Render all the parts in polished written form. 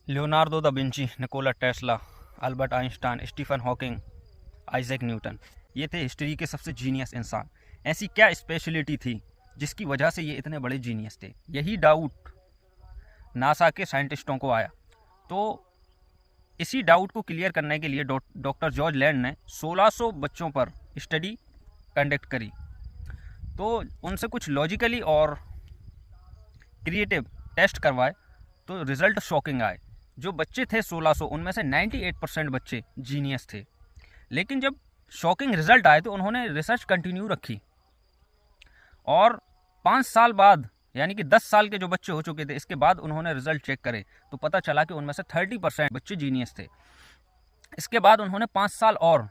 Leonardo da Vinci, Nikola Tesla, Albert Einstein, Stephen Hawking, Isaac Newton, ये थे history के सबसे जीनियस इंसान। ऐसी क्या स्पेशलिटी थी जिसकी वजह से ये इतने बड़े जीनियस थे? यही डाउट नासा के साइंटिस्टों को आया। तो इसी डाउट को क्लियर करने के लिए डॉक्टर जॉर्ज लैंड ने 1600 बच्चों पर स्टडी कंडक्ट करी। तो उनसे कुछ लॉजिकली और क्रिएटिव टेस्ट करवाए, तो रिज़ल्ट शॉकिंग आए। जो बच्चे थे 1600, उनमें से 98% बच्चे जीनियस थे। लेकिन जब शॉकिंग रिजल्ट आए तो उन्होंने रिसर्च कंटिन्यू रखी, और 5 साल बाद, यानी कि 10 साल के जो बच्चे हो चुके थे, इसके बाद उन्होंने रिजल्ट चेक करे तो पता चला कि उनमें से 30% बच्चे जीनियस थे। इसके बाद उन्होंने 5 साल और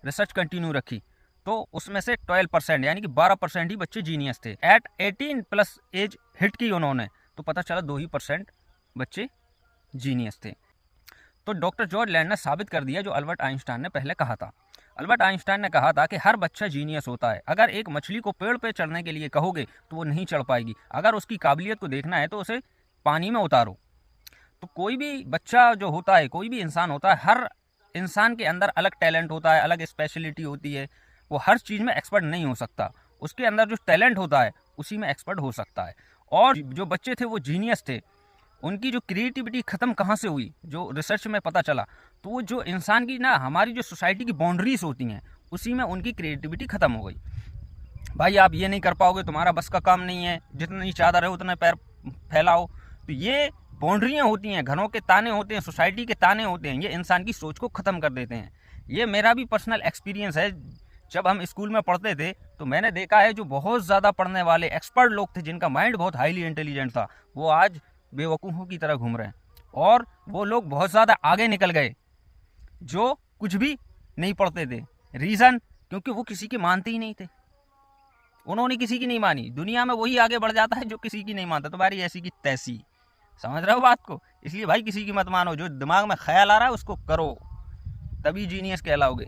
रिसर्च कंटिन्यू रखी, तो उसमें से 12%, यानी कि 12% ही बच्चे जीनियस थे। एट 18+ एज हिट की उन्होंने, तो पता चला 2% बच्चे जीनियस थे। तो डॉक्टर जॉर्ज लैंड ने साबित कर दिया जो अल्बर्ट आइंस्टाइन ने पहले कहा था। अल्बर्ट आइंस्टाइन ने कहा था कि हर बच्चा जीनियस होता है। अगर एक मछली को पेड़ पे चढ़ने के लिए कहोगे तो वो नहीं चढ़ पाएगी। अगर उसकी काबिलियत को देखना है तो उसे पानी में उतारो। तो कोई भी बच्चा जो होता है, कोई भी इंसान होता है, हर इंसान के अंदर अलग टैलेंट होता है, अलग स्पेशलिटी होती है। वो हर चीज़ में एक्सपर्ट नहीं हो सकता। उसके अंदर जो टैलेंट होता है उसी में एक्सपर्ट हो सकता है। और जो बच्चे थे वो जीनियस थे, उनकी जो क्रिएटिविटी ख़त्म कहाँ से हुई, जो रिसर्च में पता चला, तो वो जो इंसान की ना, हमारी जो सोसाइटी की बाउंड्रीज होती हैं, उसी में उनकी क्रिएटिविटी ख़त्म हो गई। भाई आप ये नहीं कर पाओगे, तुम्हारा बस का काम नहीं है, जितनी चादर है उतने पैर फैलाओ। तो ये बाउंड्रियाँ होती हैं, घरों के ताने होते हैं, सोसाइटी के ताने होते हैं, ये इंसान की सोच को ख़त्म कर देते हैं। ये मेरा भी पर्सनल एक्सपीरियंस है। जब हम स्कूल में पढ़ते थे तो मैंने देखा है, जो बहुत ज़्यादा पढ़ने वाले एक्सपर्ट लोग थे, जिनका माइंड बहुत हाईली इंटेलिजेंट था, वो आज बेवकूफ़ों की तरह घूम रहे हैं। और वो लोग बहुत ज़्यादा आगे निकल गए जो कुछ भी नहीं पढ़ते थे। रीज़न, क्योंकि वो किसी की मानते ही नहीं थे। उन्होंने किसी की नहीं मानी। दुनिया में वही आगे बढ़ जाता है जो किसी की नहीं मानता। तुम्हारी ऐसी की तैसी, समझ रहे हो बात को? इसलिए भाई किसी की मत मानो, जो दिमाग में ख्याल आ रहा है उसको करो, तभी जीनियस कहलाओगे।